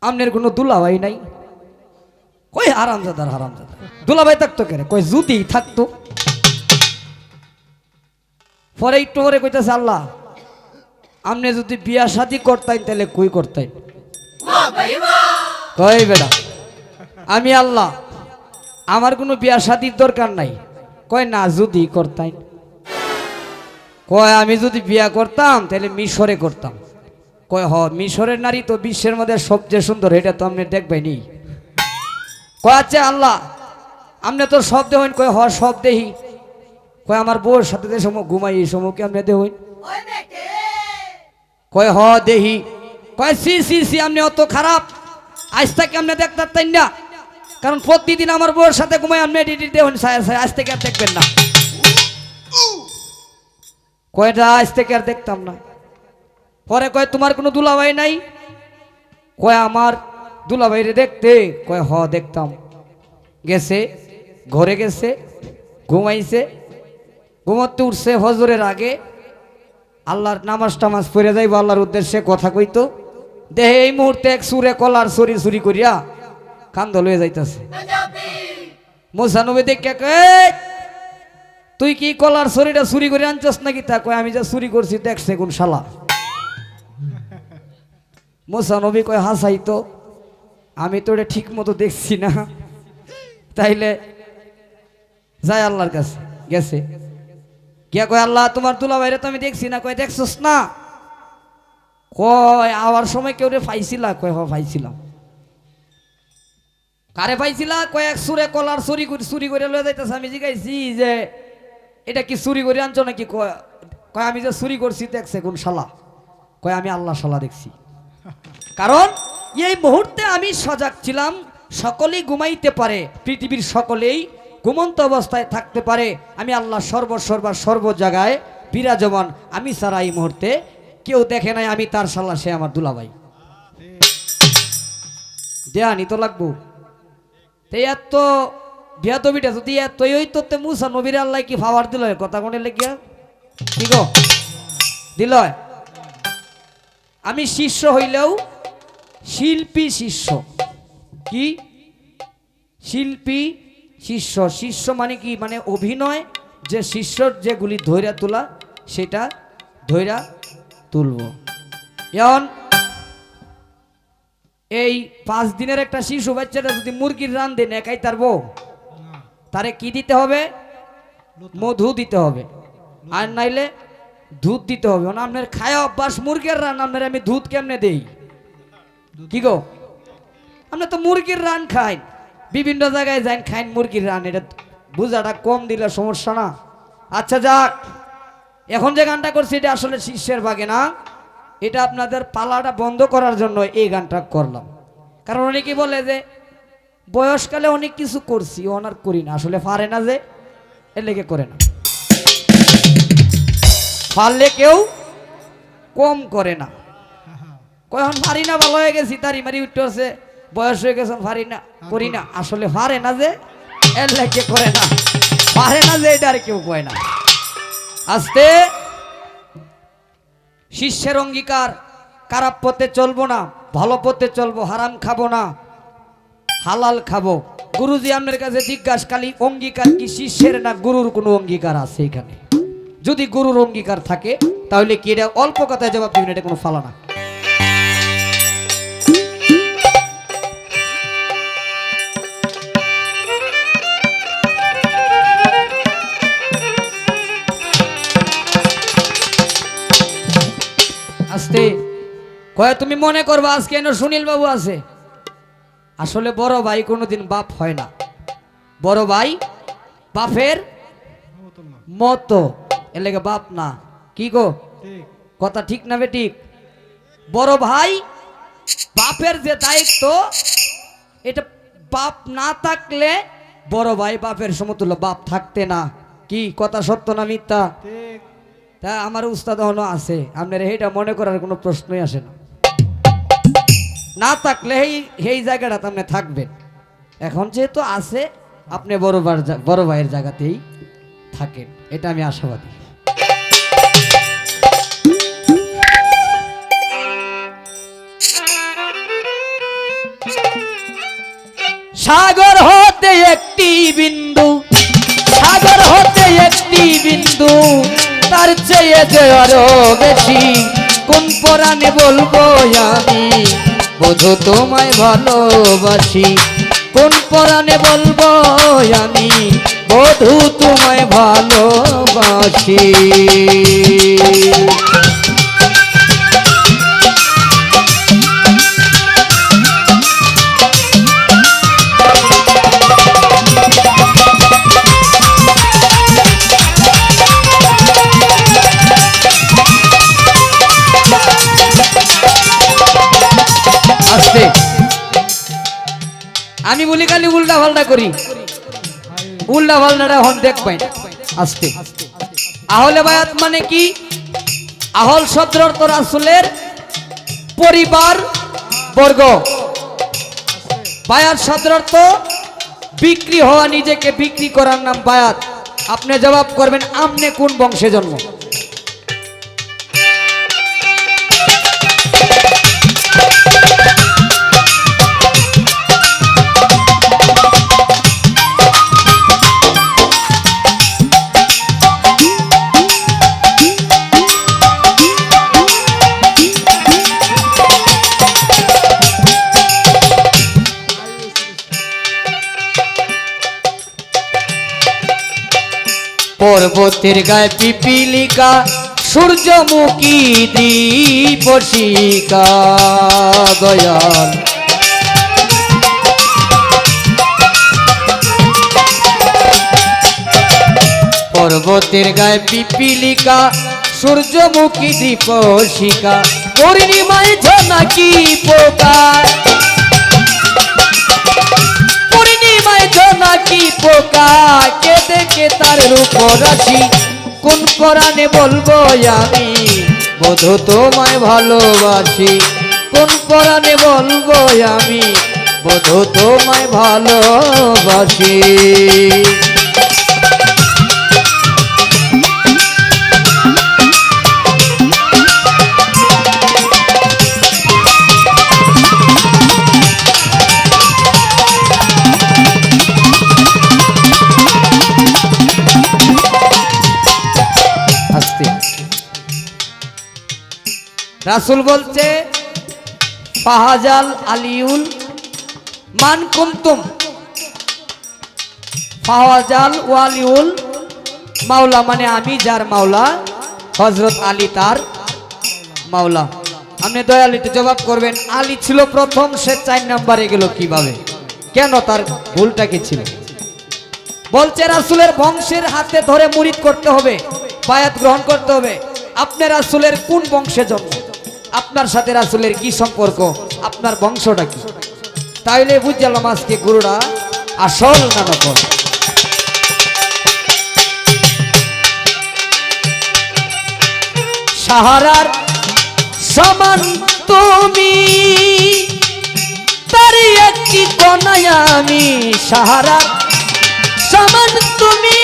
আমনের কোনো দুলাভাই নাই। কই হারামজাদার হারামজাদা, দুলাভাই থাকতো কেন? কই যদি থাকতো। পরে একটু পরে কইতেছে আল্লাহ আমনে যদি বিয়া শাদী করতেন তাহলে কই করতেন? কই বেটা আমি আল্লাহ আমার কোনো বিয়া শাদীর দরকার নাই। কয় না যদি করতেন। কয় আমি যদি বিয়া করতাম তাহলে মিশরে করতাম। কয় হ মিশরের নারী তো বিশ্বের মধ্যে সবচেয়ে সুন্দর, এটা তো আপনি দেখবেনি। কয় আচ্ছা আল্লাহ আপনি তো সব দেহইন? কয় হ সব দেহি। কয় আমার বউর সাথে যে সময় ঘুমাই এই সময় কি আপনি দেহইন? কয় হ দেহি। কয় সি সি সি আপনি অত খারাপ, আজ থেকে আপনি দেখতেন না, কারণ প্রতিদিন আমার বউর সাথে ঘুমাই আপনি দেহইন, আজ থেকে আর দেখবেন না। কয়টা আজ থেকে আর দেখতাম না। পরে কয় তোমার কোনো দুলাভাই নাই? কয় আমার দুলাভাইরে দেখতে। কয় হ দেখতাম। গেছে ঘরে গেছে ঘুমাইছে, ঘুমাতে উঠছে ফজরের আগে, আল্লাহর নামাজ টামাজ পড়ে যাইব আল্লাহর উদ্দেশ্যে কথা কইতো, দেহে এই মুহূর্তে এক সুরে কলার চুরি চুরি করিয়া কান্দ লয়ে যাইতেছে। মুসা নবী দেখে কয় তুই কি কলার ছড়িটা চুরি করে আনছস নাকি? তা কয় আমি যা চুরি করছি দেখছে কোন শালা। মুসা নবী কয় হাসাই তো, আমি তো এটা ঠিক মতো দেখছি না। তাইলে যাই আল্লাহর কাছে। গেছে গিয়া কয় আল্লাহ তোমার দুলাভাইরে তো আমি দেখছি না। কয় দেখছস না? কয় আওয়ার সময় কেউ রে পাইছিলা? কয় হ পাইছিলাম। কারে পাইছিলা? কয় এক সুরে কলার চুরি করে লয়ে যাইতেছে। আমি জিজ্ঞাসি যে এটা কি চুরি করে আনছো নাকি? কয় আমি যে চুরি করছি দেখছে কোন শালা? কয় আমি আল্লাহ শালা দেখছি। কারণ এই মুহূর্তে আমি সজাগ ছিলাম, সকলেই ঘুমাইতে পারে, পৃথিবীর সকলেই ঘুমন্ত অবস্থায় থাকতে পারে, আমি আল্লাহ সর্ব জায়গায় বিরাজমান, আমি ছাড়া এই মুহূর্তে কেউ দেখে নাই, আমি তার শালা, সে আমার দুলাভাই। দেয়ানি তো লাগবো। এত বিয়াদবিটা যদি এতই হইতো মুসা নবীর আল্লাহ কি ফাওয়ার দিল কথা কোনে লেগিয়া? কি গো দিল? আমি শিষ্য হইলেও শিল্পী শিষ্য। কি শিল্পী শিষ্য? শিষ্য মানে কি? মানে অভিনয়, যে শিষ্যর যেগুলি ধৈর্য তোলা সেটা ধৈর্য তুলব। এখন এই 5 দিনের একটা শিশু বাচ্চাটা যদি মুরগির রান দেন একাই তারবো? তারে কি দিতে হবে? মধু দিতে হবে, আর নাইলে দুধ দিতে হবে। আপনার খায় অভ্যাস মুরগির রান, আপনার আমি দুধ কেমনে দেই? কি গো আপনি তো মুরগির রান খাই, বিভিন্ন জায়গায় যান খাইন মুরগির রান, এটা বুঝাটা কম দিলে সমস্যা না। আচ্ছা যাক, এখন যে গানটা করছি এটা আসলে শিষ্যের ভাগে না, এটা আপনাদের পালাটা বন্ধ করার জন্য এই গানটা করলাম। কারণ অনেকে বলে যে বয়সকালে অনেক কিছু করছি ওনার করি না, আসলে পারে না, যে এর লেগে করে না। পারলে কেউ কম করে না। কখন পারি না, ভালো হয়ে গেছি, তারি মারি উঠতে আছে, বয়স হয়ে গেছে পারি না করি না, আসলে পারে না, যে এর লেগে করে না, পারে না যে এটা আর কেউ কয় না। আস্তে শিষ্যের অঙ্গীকার, খারাপ পথে চলবো না, ভালো পথে চলবো, হারাম খাবো না, হালাল খাবো। গুরুজি আপনার কাছে জিজ্ঞাসা, খালি অঙ্গীকার কি শিষ্যের না গুরুর কোনো অঙ্গীকার আছে এখানে? যদি গুরুর অঙ্গীকার থাকে তাহলে কি এটা অল্প কথায় জবাব দিবেন, এটা কোনো ফালা না। আস্তে কয় তুমি মনে করবা আজকে এনে সুনীল বাবু আছে, আসলে বড় ভাই কোনোদিন বাপ হয় না, বড় ভাই বাপের মতো, এর লেগে বাপ না। কি গো কথা ঠিক না বে ঠিক? বড় ভাই বাপের যে দায়িত্ব, এটা বাপ না থাকলে বড় ভাই বাপের সমতুল্য, বাপ থাকতে না। কি কথা সত্য না মিথ্যা? তা আমার উস্তাদ হলো আছে, আপনার এইটা মনে করার কোনো প্রশ্নই আসে না। না থাকলে এই জায়গাটা আপনি থাকবেন, এখন যেহেতু আছে আপনি বড় ভাইয়ের জায়গাতেই থাকেন, এটা আমি আশাবাদী। সাগর হতে একটি বিন্দু, সাগর হতে একটি বিন্দু, তার চেয়ে যে আরো বেশি, কোন পরাণে বলবো আমি বধু তোমায় ভালোবাসি, কোন পরাণে বলবো আমি বধু তোমায় ভালোবাসি। আস্তে, আমি বলি খালি উল্টা পাল্টা করি, উল্টা পাল্টাটা হন দেখবেন আস্তে। আহলে বায়াত মানে কি? আহল শব্দের অর্থ রাসূলের পরিবার বর্গ, বায়াত শব্দের অর্থ বিক্রি হওয়া, নিজেকে বিক্রি করার নাম বায়াত। আপনি জবাব করবেন আপনি কোন বংশে জন্ম? পর্বতের গায়ে পিপিলিকা, সূর্যমুখী দীপশিখা দয়াল। পর্বতের গায়ে পিপিলিকা, সূর্যমুখী দীপশিখা, পূর্ণিমায় জোনাকি পোকা, পূর্ণিমায় জোনাকি পোকা, কে দেখে তার রূপ রাশি, কোন পরাণে বলবো আমি বধু তোমায় ভালোবাসি, কোন পরাণে বলবো আমি বধু তোমায় ভালোবাসি। রাসূল বলছে ফাহাজাল আলিউল মান কুনতুম, ফাহাজাল ওয়ালিউল মাওলা মানে আমি যার মাওলা, হযরত আলী তার মাওলা। আপনি দয়ালিতে জবাব করবেন আলী ছিল প্রথম, সে 4 নম্বরে গেল কিভাবে, কেন, তার ভুলটা কি ছিল? বলছে রাসূলের বংশের হাতে ধরে মুরিদ করতে হবে, বায়াত গ্রহণ করতে হবে। আপনি রাসূলের কোন বংশে জন্ম, আপনার সাথে রাসূলের কি সম্পর্ক, আপনার বংশটা কি, তাইলে বুঝলাম আজকে গুরুরা আসল না নকল। সাহারার সমান তুমি, তার একটি কণায় আমি, সাহারার সমান তুমি,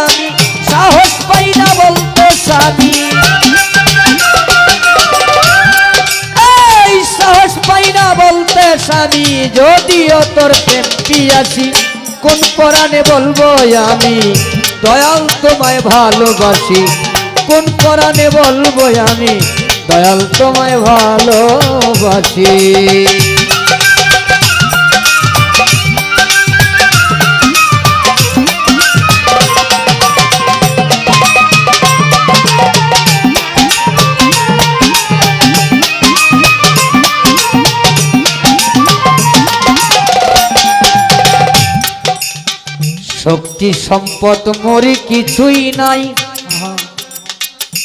আমি সাহস পাই না বলতে স্বামী, এই সাহস পাই না বলতে স্বামী, যদিও তোর প্রেম পিয়াসি, কোন পরাণে বলবো আমি দয়াল তোমায় ভালোবাসি, কোন পরাণে বলবো আমি দয়াল তোমায় ভালোবাসি। শক্তি সম্পদ মরি কিছুই নাই।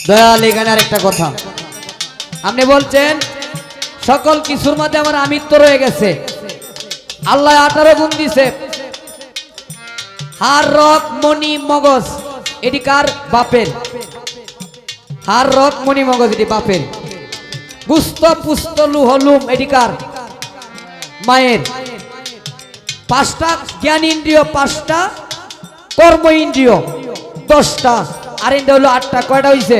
দয়াল এখানে আরেকটা কথা, আপনি বলছেন সকল কিছুর মধ্যে আমার আমিত্ব রয়ে গেছে, আল্লাহ 18 গুণ দিছে, হার রক মণি মগজ এটি কার? বাপের। হার রক মণি মগজ এটি বাপের। গুস্ত পুস্ত লুহলুম এটি কার? মায়ের। 5টা জ্ঞান ইন্দ্রিয়, 5টা কর্ম ইন্দ্রিয়, 10টা আর ইন্দা হলো 8টা। কয়টা হইছে?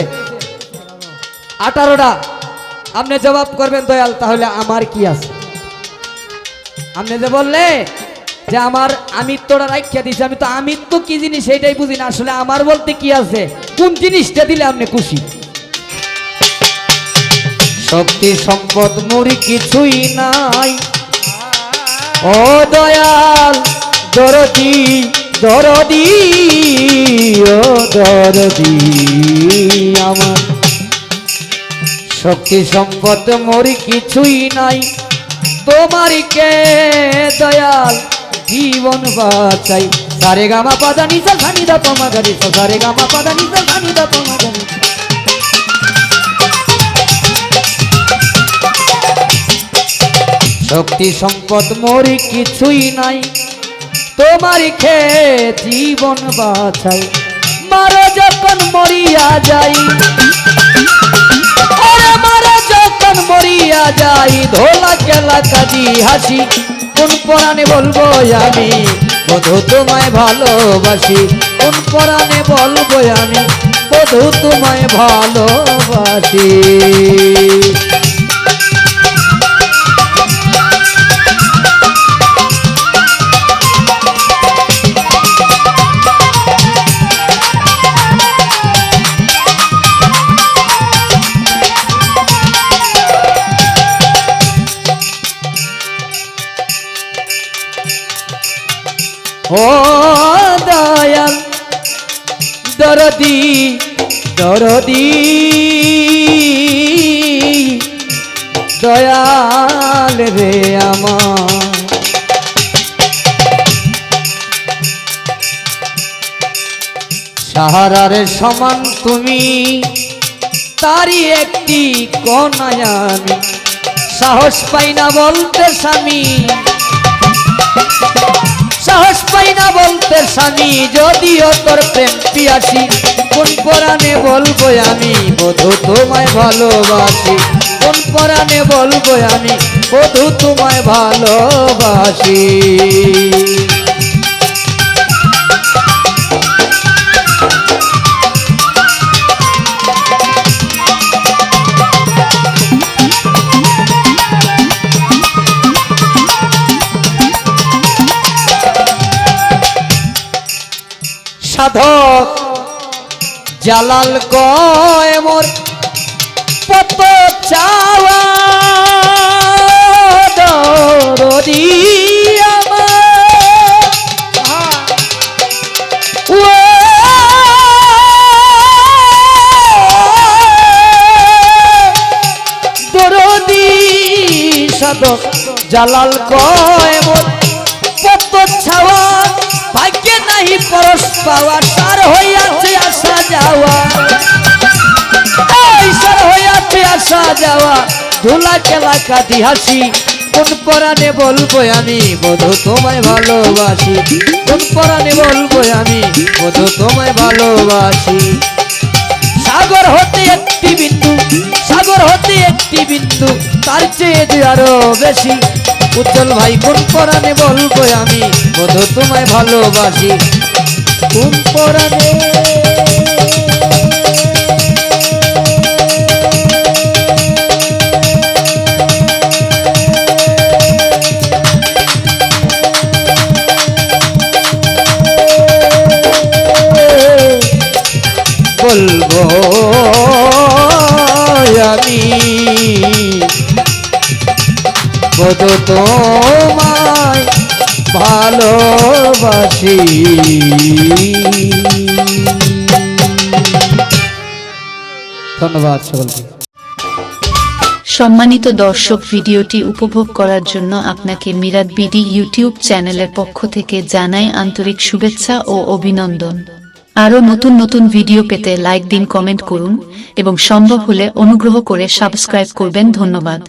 18টা। আপনি জবাব করবেন দয়াল, তাহলে আমার কি আছে? আপনি যে বললে যে আমার আমিত্বটা রাখিয়া দিছে, আমি তো আমিত্ব কি জিনিস সেটাই বুঝি না। আসলে আমার বলতে কি আছে, কোন জিনিসটা দিলে আপনি খুশি? শক্তি সম্পদ মুড়ি কিছুই নাই, ও দয়াল দরদি দরদি, ও দরদি আমার। শক্তি সম্পদ মুড়ি কিছুই নাই, তোমারই কে দয়াল জীবন বাঁচাই। সারে গামা পাদা নিসা সানি দা পমা গারি, সারে গামা পাদা নিসা সানি দা পমা গারি। শক্তি সম্পদ মোরি কিছুই নাই, তোমারই খে জীবন বাঁচাই। মারো যখন মরিয়া যাই, ওরে মারো যখন মরিয়া যাই, ধোলা কেলা কাজি হাসি। কোন পরাণে বলবো আমি বধূ তোমায় ভালোবাসি, কোন পরাণে বলবো আমি বধূ তোমায় ভালোবাসি। ও দয়াল দরদি দরদি, দয়াল রে আমার। সাহারার সমান তুমি, তারই একটি কণায় আমি। সাহস পাই না বলতে স্বামী, সাহস পাই না বলতে স্বামী, যদিও তোর প্রেম পিয়াসি। কোন পরাণে বলবো আমি বধূ তোমায় ভালোবাসি, কোন পরাণে বলবো আমি বধূ তোমায় ভালোবাসি। সাধক জালাল কয় মোর কত চাওয়া, দরদি আমার। ও দরদি সাধক জালাল কয় মোর কত চাওয়া, ভাগ্যে নাহি পরশ পাওয়া, তার হইয়াছে আসা যাওয়া, সার হইয়াছে আসা যাওয়া, ধুলা কেলা কাঁদি হাসি। কোন পরাণে বলবো আমি বধূ তোমায় ভালোবাসি, কোন পরাণে বলবো আমি বধূ তোমায় ভালোবাসি। সাগর হতে একটি বিন্দু, সাগর হতে একটি বিন্দু, তার চেয়ে যে আরো বেশি। উজ্জ্বল ভাই কোন পরাণে বলবো আমি বধূ তোমায় ভালোবাসি, কোন পরাণে। বলবো আমি বধূ তোমায় ভালোবাসি। ধন্যবাদ সকলকে। সম্মানিত দর্শক, ভিডিওটি উপভোগ করার জন্য আপনাকে মিরাদ বিডি ইউটিউব চ্যানেলের পক্ষ থেকে জানাই আন্তরিক শুভেচ্ছা ও অভিনন্দন। আরও নতুন নতুন ভিডিও পেতে লাইক দিন, কমেন্ট করুন এবং সম্ভব হলে অনুগ্রহ করে সাবস্ক্রাইব করবেন। ধন্যবাদ।